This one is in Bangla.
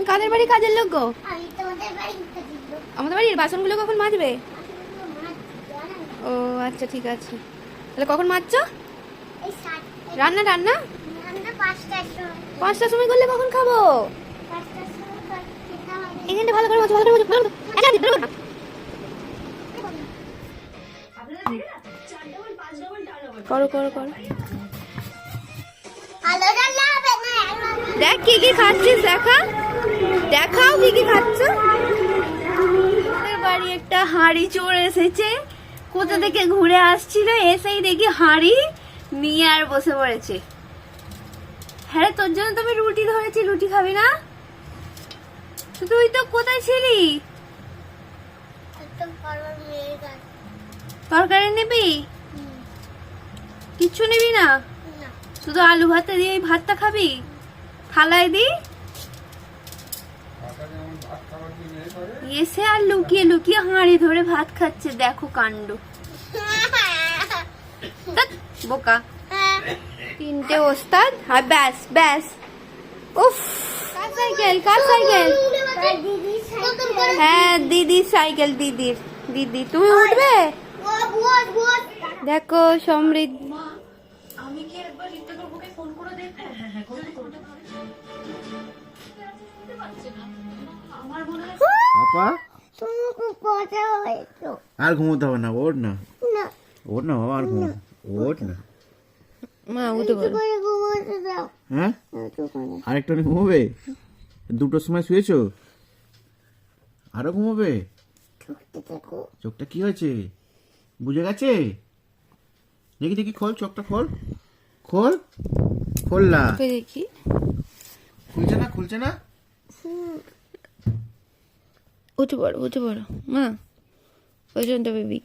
কাদের বাড়ি কাজের লোক গো? আমাদের বাড়ির বাসনগুলো কখন মাজবে? ও আচ্ছা ঠিক আছে, তাহলে কখন মাজছো? রান্না রান্না 5টার সময় করলে কখন খাবো? এখানটা ভালো করে মোছো, ভালো করে মোছো, ভালো করে। করো করো করো। দেখ কি কি খাচ্ছিস, দেখা দেখাও কি কি খাচ্ছ। আমাদের বাড়ি একটা হাঁড়ি চোর এসেছে, কোথা থেকে ঘুরে আসছিল, এসেই দেখি হাঁড়ি নিয়ে আর বসে পড়েছে। হ্যাঁ তোর জন্য তো আমি রুটি ধরেছি, রুটি খাবি না? তুই তো কোথায় ছিলি? তরকারি নিবি? কিচ্ছু নিবি না? শুধু আলু ভাতে দিয়ে এই ভাতটা খাবি? থালায় দি। এসে আর লুকিয়ে লুকিয়ে হাঁড়ি ধরে ভাত খাচ্ছে, দেখো কাণ্ড। বোকা তিনটে ওস্তাদ আর ব্যাস ব্যাস। উফ, কার সাইকেল? কার সাইকেল? হ্যাঁ দিদির সাইকেল, দিদির। দিদি তুমি উঠবে? দেখো সমৃদ্ধ। আমি কি একবার রিক্তাকে ফোন করে দেখবো? হ্যাঁ করো করো। আমার মনে হয় পাপা আর ঘুমোতে হবে না, ওঠ না ওঠ না বাবা, আর ঘুমো, ওঠ না মা উঠে পড়ো। হ্যাঁ আরেকটা ঘুমোবে? 2টোর সময় শুয়েছো, আরো ঘুমোবে? চোখটা কি হয়েছে, বুঝে গেছে? দেখি দেখি খোল, চোখটা খোল, খোল, খোললা। দেখি খুলছে না, খুলছে না। উঠে পড়ো, উঠে পড়ো মা, ওই জন্য বেবি।